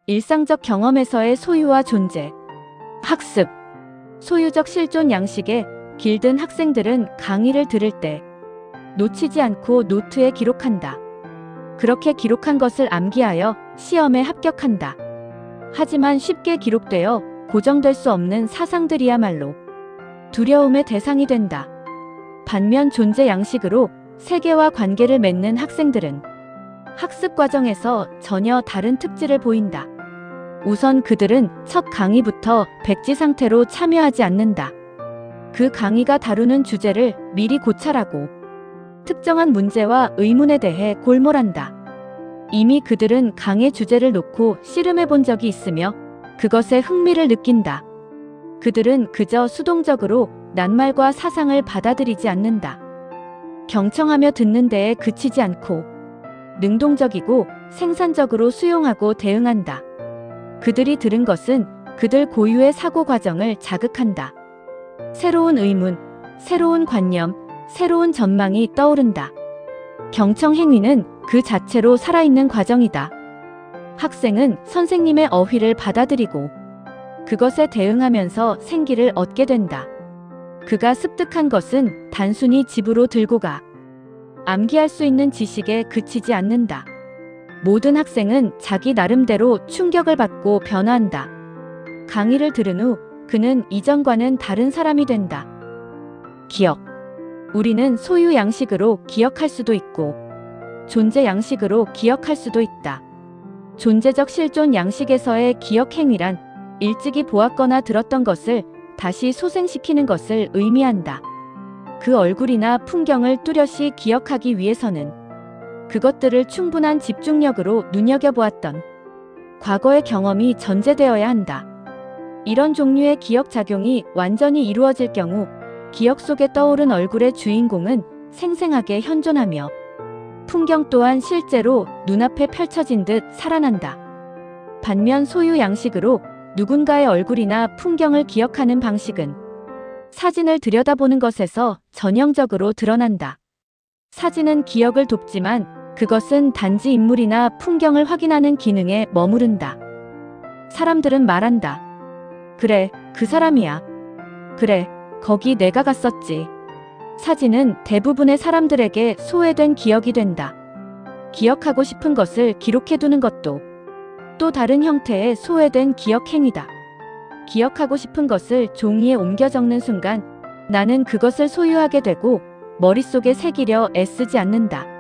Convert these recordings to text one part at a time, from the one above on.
일상적 경험에서의 소유와 존재. 학습. 소유적 실존 양식에 길든 학생들은 강의를 들을 때 놓치지 않고 노트에 기록한다. 그렇게 기록한 것을 암기하여 시험에 합격한다. 하지만 쉽게 기록되어 고정될 수 없는 사상들이야말로 두려움의 대상이 된다. 반면 존재 양식으로 세계와 관계를 맺는 학생들은 학습 과정에서 전혀 다른 특질을 보인다. 우선 그들은 첫 강의부터 백지 상태로 참여하지 않는다. 그 강의가 다루는 주제를 미리 고찰하고 특정한 문제와 의문에 대해 골몰한다. 이미 그들은 강의 주제를 놓고 씨름해 본 적이 있으며 그것에 흥미를 느낀다. 그들은 그저 수동적으로 낱말과 사상을 받아들이지 않는다. 경청하며 듣는 데에 그치지 않고 능동적이고 생산적으로 수용하고 대응한다. 그들이 들은 것은 그들 고유의 사고 과정을 자극한다. 새로운 의문, 새로운 관념, 새로운 전망이 떠오른다. 경청 행위는 그 자체로 살아있는 과정이다. 학생은 선생님의 어휘를 받아들이고 그것에 대응하면서 생기를 얻게 된다. 그가 습득한 것은 단순히 집으로 들고 가 암기할 수 있는 지식에 그치지 않는다. 모든 학생은 자기 나름대로 충격을 받고 변화한다. 강의를 들은 후 그는 이전과는 다른 사람이 된다. 기억. 우리는 소유 양식으로 기억할 수도 있고 존재 양식으로 기억할 수도 있다. 존재적 실존 양식에서의 기억 행위란 일찍이 보았거나 들었던 것을 다시 소생시키는 것을 의미한다. 그 얼굴이나 풍경을 뚜렷이 기억하기 위해서는 그것들을 충분한 집중력으로 눈여겨보았던 과거의 경험이 전제되어야 한다. 이런 종류의 기억 작용이 완전히 이루어질 경우 기억 속에 떠오른 얼굴의 주인공은 생생하게 현존하며 풍경 또한 실제로 눈앞에 펼쳐진 듯 살아난다. 반면 소유 양식으로 누군가의 얼굴이나 풍경을 기억하는 방식은 사진을 들여다보는 것에서 전형적으로 드러난다. 사진은 기억을 돕지만 그것은 단지 인물이나 풍경을 확인하는 기능에 머무른다. 사람들은 말한다. 그래, 그 사람이야. 그래, 거기 내가 갔었지. 사진은 대부분의 사람들에게 소외된 기억이 된다. 기억하고 싶은 것을 기록해두는 것도 또 다른 형태의 소외된 기억 행위다. 기억하고 싶은 것을 종이에 옮겨 적는 순간 나는 그것을 소유하게 되고 머릿속에 새기려 애쓰지 않는다.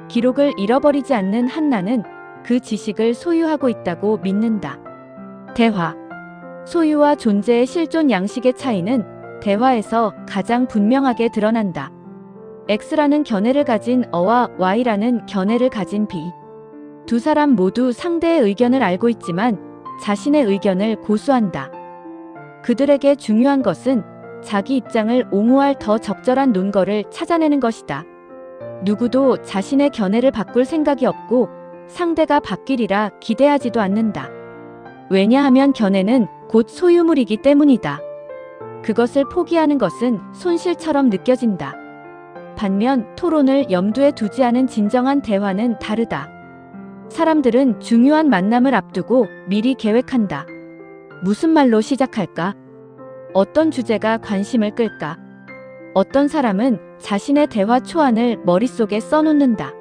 기록을 잃어버리지 않는 한 나는 그 지식을 소유하고 있다고 믿는다. 대화. 소유와 존재의 실존 양식의 차이는 대화에서 가장 분명하게 드러난다. X라는 견해를 가진 어와 Y라는 견해를 가진 B. 두 사람 모두 상대의 의견을 알고 있지만 자신의 의견을 고수한다. 그들에게 중요한 것은 자기 입장을 옹호할 더 적절한 논거를 찾아내는 것이다. 누구도 자신의 견해를 바꿀 생각이 없고 상대가 바뀌리라 기대하지도 않는다. 왜냐하면 견해는 곧 소유물이기 때문이다. 그것을 포기하는 것은 손실처럼 느껴진다. 반면 토론을 염두에 두지 않은 진정한 대화는 다르다. 사람들은 중요한 만남을 앞두고 미리 계획한다. 무슨 말로 시작할까? 어떤 주제가 관심을 끌까? 어떤 사람은 자신의 대화 초안을 머릿속에 써놓는다.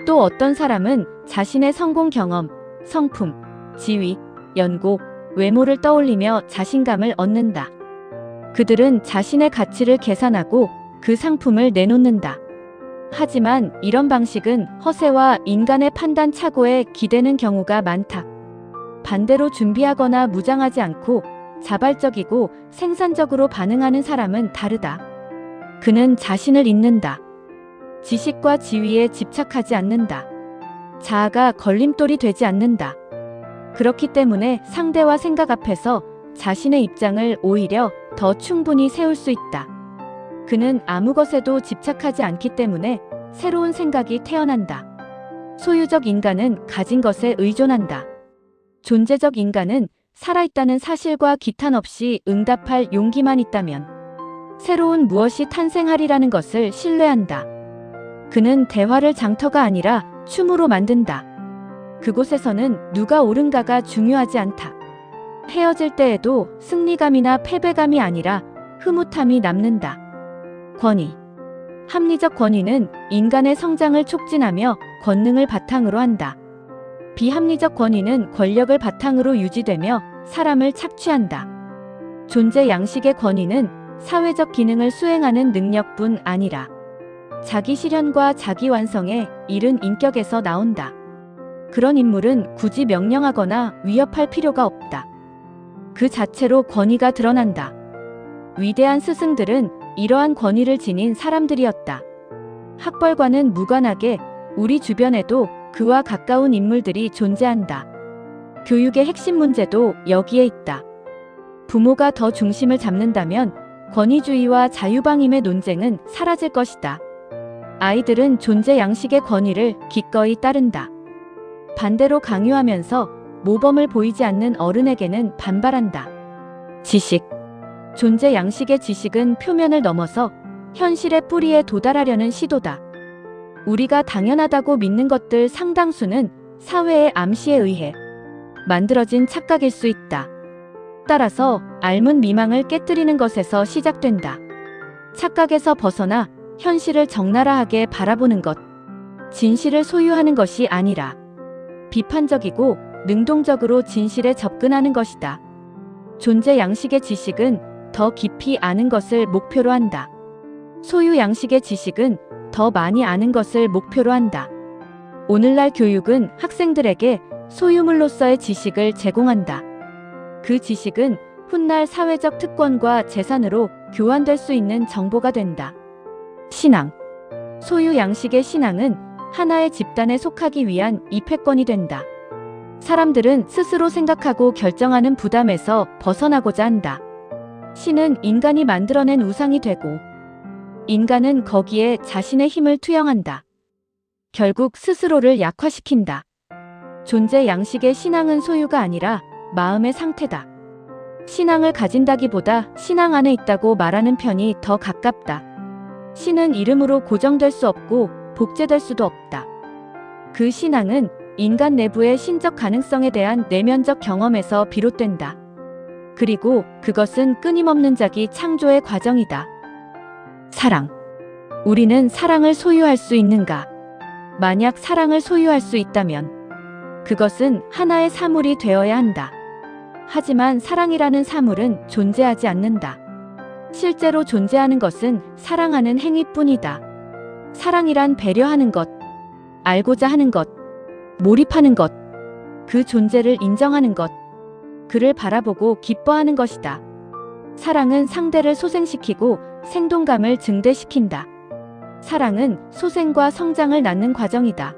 또 어떤 사람은 자신의 성공 경험, 성품, 지위, 연고, 외모를 떠올리며 자신감을 얻는다. 그들은 자신의 가치를 계산하고 그 상품을 내놓는다. 하지만 이런 방식은 허세와 인간의 판단 착오에 기대는 경우가 많다. 반대로 준비하거나 무장하지 않고 자발적이고 생산적으로 반응하는 사람은 다르다. 그는 자신을 잊는다. 지식과 지위에 집착하지 않는다. 자아가 걸림돌이 되지 않는다. 그렇기 때문에 상대와 생각 앞에서 자신의 입장을 오히려 더 충분히 세울 수 있다. 그는 아무 것에도 집착하지 않기 때문에 새로운 생각이 태어난다. 소유적 인간은 가진 것에 의존한다. 존재적 인간은 살아있다는 사실과 기탄 없이 응답할 용기만 있다면 새로운 무엇이 탄생하리라는 것을 신뢰한다. 그는 대화를 장터가 아니라 춤으로 만든다. 그곳에서는 누가 옳은가가 중요하지 않다. 헤어질 때에도 승리감이나 패배감이 아니라 흐뭇함이 남는다. 권위. 합리적 권위는 인간의 성장을 촉진하며 권능을 바탕으로 한다. 비합리적 권위는 권력을 바탕으로 유지되며 사람을 착취한다. 존재 양식의 권위는 사회적 기능을 수행하는 능력뿐 아니라 자기 실현과 자기 완성에 이른 인격에서 나온다. 그런 인물은 굳이 명령하거나 위협할 필요가 없다. 그 자체로 권위가 드러난다. 위대한 스승들은 이러한 권위를 지닌 사람들이었다. 학벌과는 무관하게 우리 주변에도 그와 가까운 인물들이 존재한다. 교육의 핵심 문제도 여기에 있다. 부모가 더 중심을 잡는다면 권위주의와 자유방임의 논쟁은 사라질 것이다. 아이들은 존재 양식의 권위를 기꺼이 따른다. 반대로 강요하면서 모범을 보이지 않는 어른에게는 반발한다. 지식. 존재 양식의 지식은 표면을 넘어서 현실의 뿌리에 도달하려는 시도다. 우리가 당연하다고 믿는 것들 상당수는 사회의 암시에 의해 만들어진 착각일 수 있다. 따라서 앓은 미망을 깨뜨리는 것에서 시작된다. 착각에서 벗어나 현실을 적나라하게 바라보는 것. 진실을 소유하는 것이 아니라 비판적이고 능동적으로 진실에 접근하는 것이다. 존재 양식의 지식은 더 깊이 아는 것을 목표로 한다. 소유 양식의 지식은 더 많이 아는 것을 목표로 한다. 오늘날 교육은 학생들에게 소유물로서의 지식을 제공한다. 그 지식은 훗날 사회적 특권과 재산으로 교환될 수 있는 정보가 된다. 신앙. 소유 양식의 신앙은 하나의 집단에 속하기 위한 입회권이 된다. 사람들은 스스로 생각하고 결정하는 부담에서 벗어나고자 한다. 신은 인간이 만들어낸 우상이 되고 인간은 거기에 자신의 힘을 투영한다. 결국 스스로를 약화시킨다. 존재 양식의 신앙은 소유가 아니라 마음의 상태다. 신앙을 가진다기보다 신앙 안에 있다고 말하는 편이 더 가깝다. 신은 이름으로 고정될 수 없고 복제될 수도 없다. 그 신앙은 인간 내부의 신적 가능성에 대한 내면적 경험에서 비롯된다. 그리고 그것은 끊임없는 자기 창조의 과정이다. 사랑. 우리는 사랑을 소유할 수 있는가? 만약 사랑을 소유할 수 있다면 그것은 하나의 사물이 되어야 한다. 하지만 사랑이라는 사물은 존재하지 않는다. 실제로 존재하는 것은 사랑하는 행위뿐이다. 사랑이란 배려하는 것, 알고자 하는 것, 몰입하는 것, 그 존재를 인정하는 것, 그를 바라보고 기뻐하는 것이다. 사랑은 상대를 소생시키고 생동감을 증대시킨다. 사랑은 소생과 성장을 낳는 과정이다.